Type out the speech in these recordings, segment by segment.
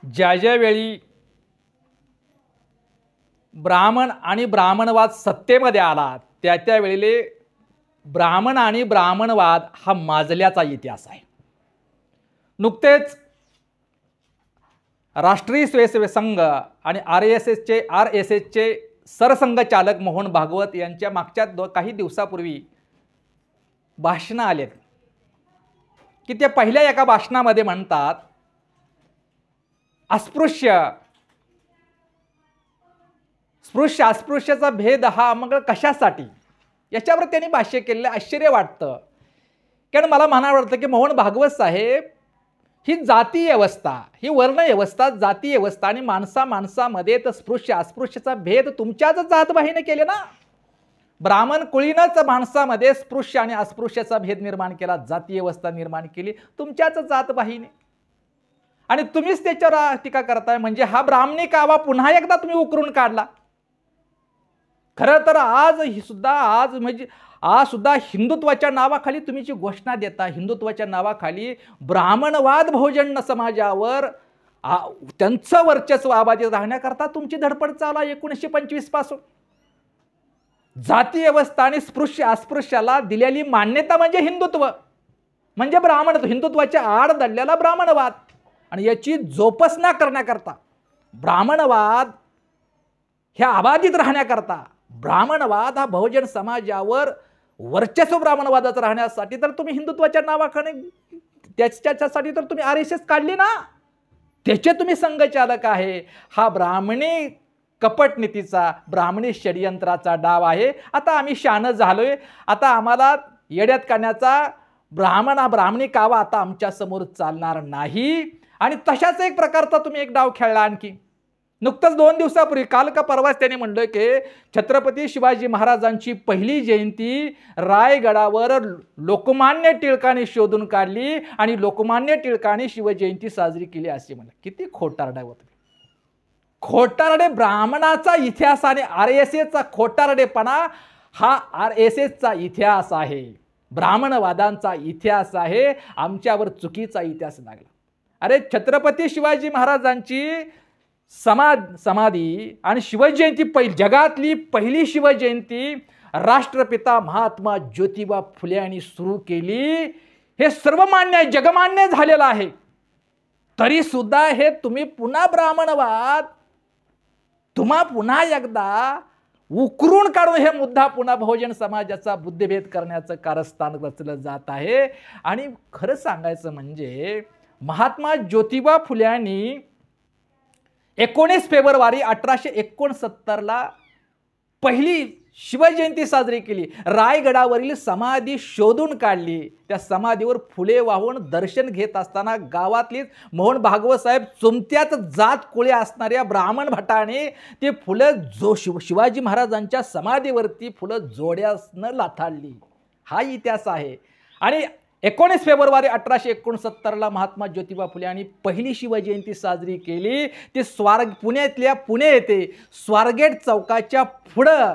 ज्या ज्या वेळी ब्राह्मण आणि ब्राह्मणवाद सत्तेमध्ये आला त्या त्या वेळेले ब्राह्मण आणि ब्राह्मणवाद हा माजल्याचा इतिहास आहे। नुकतेच राष्ट्रीय स्वयंसेवक संघ आणि आरएसएसचे सरसंघचालक मोहन भागवत यांच्या मागच्या काही दिवसापूर्वी भाषण आलेत की ते पहिल्या एका भाषणामध्ये म्हणतात अस्पृश्याचा भेद हा मग कशासाठी याच्यावर त्यांनी भाष्य केलेलं आश्चर्य वाटतं। कारण मला म्हणावं वाटतं की मोहन भागवत साहेब ही जाती व्यवस्था, ही वर्ण व्यवस्था, जाती व्यवस्था आणि माणसामध्ये तर अस्पृश्याचा भेद तुमच्याच जातवाहीने केले ना। ब्राह्मण कुळीनंच माणसामध्ये स्पृश्य आणि अस्पृश्याचा भेद निर्माण केला, जाती व्यवस्था निर्माण केली तुमच्याच जातवाहीने आणि तुम्हीच त्याच्यावर टीका करताय। म्हणजे हा ब्राह्मणी कावा पुन्हा एकदा तुम्ही उकरून काढला। खरं तर आज सुद्धा हिंदुत्वाच्या नावाखाली तुम्ही जी घोषणा देता, हिंदुत्वाच्या नावाखाली ब्राह्मणवाद बहुजन समाजावर त्यांचं वर्चस्व अबाधित राहण्याकरता तुमची धडपड चालू आहे 1925 पासून। जाती व्यवस्था आणि अस्पृश्याला दिलेली मान्यता म्हणजे हिंदुत्व, म्हणजे ब्राह्मणत्व, हिंदुत्वाच्या आड दडलेला ब्राह्मणवाद आणि याची जोपासना करण्याकरता ब्राह्मणवाद ह्या अबाधित राहण्याकरता ब्राह्मणवाद हा बहुजन समाजावर वर्चस्व ब्राह्मणवादाचं राहण्यासाठी तर तुम्ही हिंदुत्वाच्या नावाखाने त्याच्यासाठी तर तुम्ही आरएसएस काढली ना, त्याचे तुम्ही संघचालक आहे। हा ब्राह्मणी कपटनीतीचा, ब्राह्मणी षडयंत्राचा डाव आहे। आता आम्ही शान झालोय, आता आम्हाला येड्यात काढण्याचा ब्राह्मणी कावा आता आमच्या समोर चालणार नाही। आणि तशाच एक प्रकारचा तुम्ही एक डाव खेळला आणखी। नुकतंच 2 दिवसापूर्वी काल का परवाच त्यांनी म्हणलं की छत्रपती शिवाजी महाराजांची पहिली जयंती रायगडावर लोकमान्य टिळकांनी शोधून काढली आणि लोकमान्य टिळकांनी शिवजयंती साजरी केली असे म्हणलं। किती खोटारडा होता, खोटारडे ब्राह्मणाचा इतिहास आणि आरएसएसचा खोटारडेपणा हा आरएसएसचा इतिहास आहे, ब्राह्मणवादांचा इतिहास आहे, आमच्यावर चुकीचा इतिहास लागला। अरे छत्रपती शिवाजी महाराजांची समाधी आणि शिवजयंती जगातली पहिली शिवजयंती राष्ट्रपिता महात्मा ज्योतिबा फुले यांनी सुरू केली, हे सर्वमान्य जगमान्य झालेलं आहे। तरी सुद्धा हे तुम्ही पुन्हा ब्राह्मणवाद पुन्हा एकदा उकरून काढून हे मुद्दा पुन्हा बहुजन समाजाचा बुद्धिभेद करण्याचं कारस्थान रचलं जात आहे। आणि खरं सांगायचं म्हणजे महात्मा ज्योतिबा फुले यांनी 19 फेब्रुवारी 1869 पहिली शिवजयंती साजरी केली, रायगडावरील समाधी शोधून काढली, त्या समाधीवर फुले वाहून दर्शन घेत असताना गावातलीच मोहन भागवत साहेब चुमत्यात जात कुळे असणाऱ्या ब्राह्मण भटाने ते फुलं शिवाजी महाराजांच्या समाधीवरती फुलं जोड्यासनं लाथाडली। हा इतिहास आहे। आणि 19 फेब्रुवारी 1869 महात्मा ज्योतिबा फुले यांनी पहिली शिवजयंती साजरी केली। ती पुणे येथे स्वारगेट चौकाच्या पुढं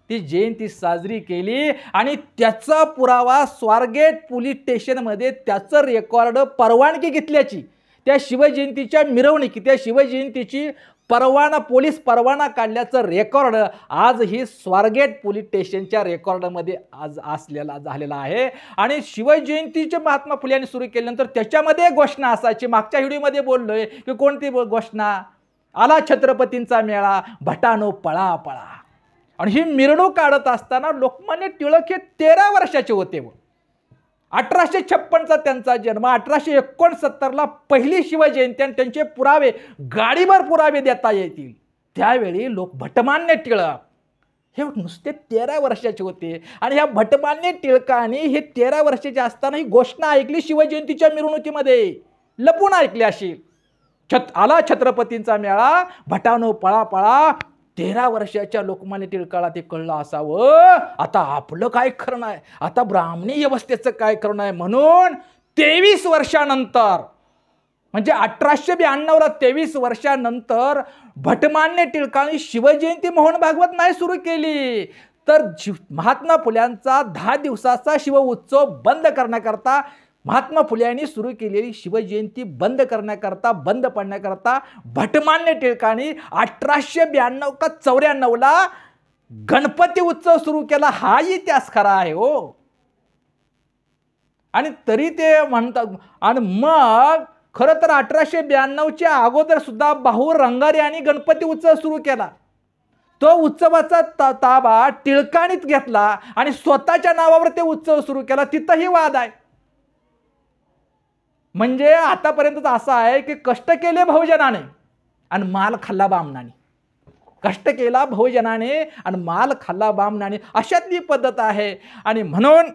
ती जयंती साजरी केली आणि त्याचा पुरावा स्वारगेट पोलीस स्टेशनमध्ये त्याचं रेकॉर्ड परवानगी घेतल्याची, त्या शिवजयंतीच्या मिरवणुकी, त्या शिवजयंतीची पोलीस परवाना काढल्याचं रेकॉर्ड आज ही स्वारगेट पोलीस स्टेशनच्या रेकॉर्डमध्ये आज झालेला आहे। आणि शिवजयंतीचे महात्मा फुले यांनी सुरू केल्यानंतर त्याच्यामध्ये घोषणा असायची, मागच्या व्हिडिओमध्ये बोललोय की कोणती घोषणा, आला छत्रपतींचा मेळा भटानो पळा पळा। आणि ही मिरवणूक काढत असताना लोकमान्य टिळक हे 13 वर्षाचे होते। 1856चा त्यांचा जन्म, 1869ला पहिली शिवजयंती आणि त्यांचे पुरावे गाडीभर पुरावे देता येतील। त्यावेळी भटमान्य टिळक हे नुसते 13 वर्षाचे होते आणि ह्या भटमान्य टिळकांनी हे 13 वर्षाचे असताना ही घोषणा ऐकली शिवजयंतीच्या मिरवणुकीमध्ये, लपून ऐकली अशी, आला छत्रपतींचा मेळा भटानो पळा पळा। 13 वर्षाच्या लोकमान्य टिळकाला ते कळलं असावं आता आपलं काय खरं नाही, आता ब्राह्मणी व्यवस्थेचं काय खरं नाही। म्हणून 23 वर्षानंतर म्हणजे 1892ला 23 वर्षानंतर भटमान्य टिळकांनी शिवजयंती मोहन भागवत नाही सुरू केली, तर महात्मा फुल्यांचा 10 दिवसाचा शिव उत्सव बंद करण्याकरता महात्मा फुले यांनी सुरू केलेली शिवजयंती बंद करण्याकरता, बंद पडण्याकरता भटमान्य टिळकांनी 1892 का 94ला गणपती उत्सव सुरू केला. हा इतिहास खरा आहे हो. आणि तरी ते म्हणतात. आणि मग खरं तर 1892च्या अगोदर सुद्धा भाऊ रंगारी यांनी गणपती उत्सव सुरू केला. तो उत्सवाचा ताबा टिळकांनीच घेतला आणि स्वतःच्या नावावर ते उत्सव सुरू केला. तिथंही वाद आहे. म्हणजे आतापर्यंत असं आहे की कष्ट केले बहुजनाने आणि माल खाल्ला बामणाने. कष्ट केला बहुजनाने आणि माल खाल्ला बामणाने, अशातली पद्धत आहे. आणि म्हणून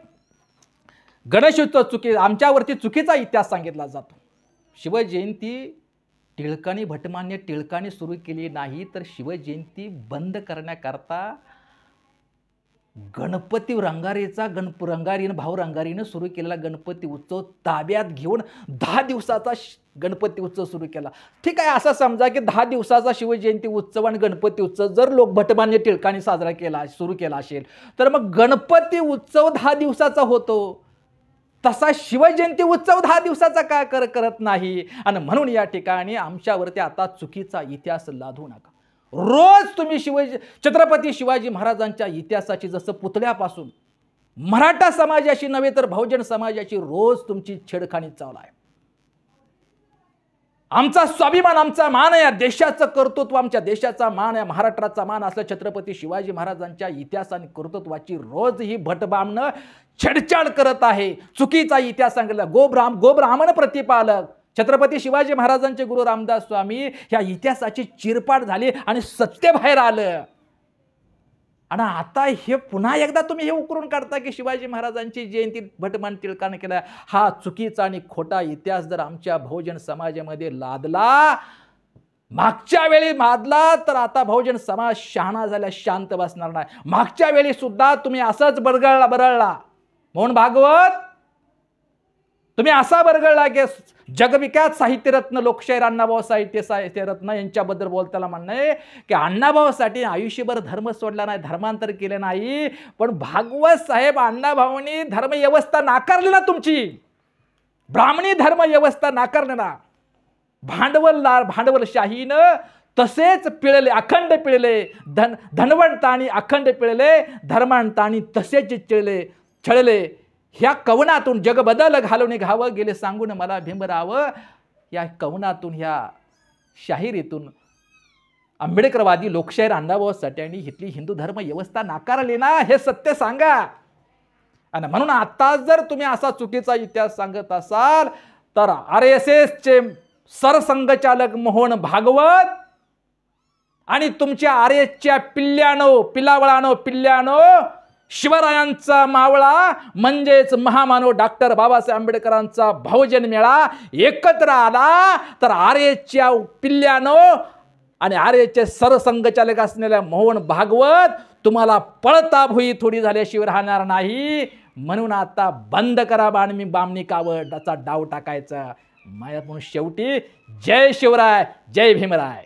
गणेशोत्सव आमच्यावरती चुकीचा इतिहास सांगितला जातो. शिवजयंती टिळकांनी, भटमान्य टिळकांनी सुरू केली नाही, तर शिवजयंती बंद करण्याकरता गणपती रंगारीचा रंगारीनं, भाऊ रंगारीनं सुरू केलेला गणपती उत्सव ताब्यात घेऊन 10 दिवसाचा गणपती उत्सव सुरू केला. ठीक आहे, असं समजा की 10 दिवसाचा शिवजयंती उत्सव आणि गणपती उत्सव जर लोक भटमान्य टिळकांनी साजरा केला, सुरू केला असेल, तर मग गणपती उत्सव 10 दिवसाचा होतो, तसा शिवजयंती उत्सव 10 दिवसाचा का करत नाही. आणि म्हणून या ठिकाणी आमच्यावरती आता चुकीचा इतिहास लादू नका. रोज तुम्ही छत्रपती शिवाजी महाराजांच्या इतिहासाची, जसं पुतळ्यापासून मराठा समाजाशी नव्हे तर बहुजन समाजाची रोज तुमची छेडखानी चालू आहे. आमचा स्वाभिमान, आमचा मान आहे, या देशाचं कर्तृत्व, आमच्या देशाचा मान आहे, महाराष्ट्राचा मान असल्या छत्रपती शिवाजी महाराजांच्या इतिहासाने कर्तृत्वाची रोज ही भटबामणं छेडछाड करत आहे. चुकीचा इतिहास सांगितला. गोब्राह्मण प्रतिपालक छत्रपती शिवाजी महाराजांचे गुरु रामदास स्वामी ह्या इतिहासाची चिरपाट झाली आणि सत्य बाहेर आलं. आणि आता हे पुन्हा एकदा तुम्ही हे उकरून काढता की शिवाजी महाराजांची जयंती भटमान्य टिळकाने केला. हा चुकीचा आणि खोटा इतिहास जर आमच्या बहुजन समाजामध्ये लादला, मागच्या वेळी मादला, तर आता बहुजन समाज शहाणा झाल्या शांत बसणार नाही. मागच्या वेळी सुद्धा तुम्ही असंच बरळला. मोहन भागवत तुम्ही असा बरगळला की जगविख्यात साहित्यरत्न लोकशाहीर अण्णाभाऊ साहित्यरत्न यांच्याबद्दल बोलताना म्हणणं आहे की अण्णाभाऊसाठी आयुष्यभर धर्म सोडला नाही, धर्मांतर केले नाही, पण भागवत साहेब अण्णाभाऊंनी धर्मव्यवस्था नाकारली ना, तुमची ब्राह्मणी धर्मव्यवस्था नाकारली ना. भांडवलशाहीनं तसेच पिळले, अखंड पिळले. धनवंतांनी अखंड पिळले, धर्मांतांनी तसेच छळले. ह्या कवनातून जग बदल घालून घावं गेले सांगून मला भीमराव, या कवनातून, ह्या शाहिरीतून आंबेडकरवादी लोकशाहीर अण्णाभाऊ साठ्यांनी इथली हिंदू धर्म व्यवस्था नाकारली ना, हे सत्य सांगा. आणि म्हणून आता जर तुम्ही असा चुकीचा इतिहास सांगत असाल तर RSSचे सरसंघचालक मोहन भागवत आणि तुमच्या RSSच्या पिल्ल्यानो शिवरायांचा मावळा म्हणजेच महामानव डॉक्टर बाबासाहेब आंबेडकरांचा बहुजन मेळा एकत्र आला तर RSSच्या पिल्ल्यानो आणि RSSचे सरसंघचालक असलेल्या मोहन भागवत तुम्हाला पळता भुई थोडी झाल्याशिवाय राहणार नाही. म्हणून आता बंद करा बामणी कावडाचा डाव टाकायचा. म्हणून शेवटी जय शिवराय, जय भीमराय.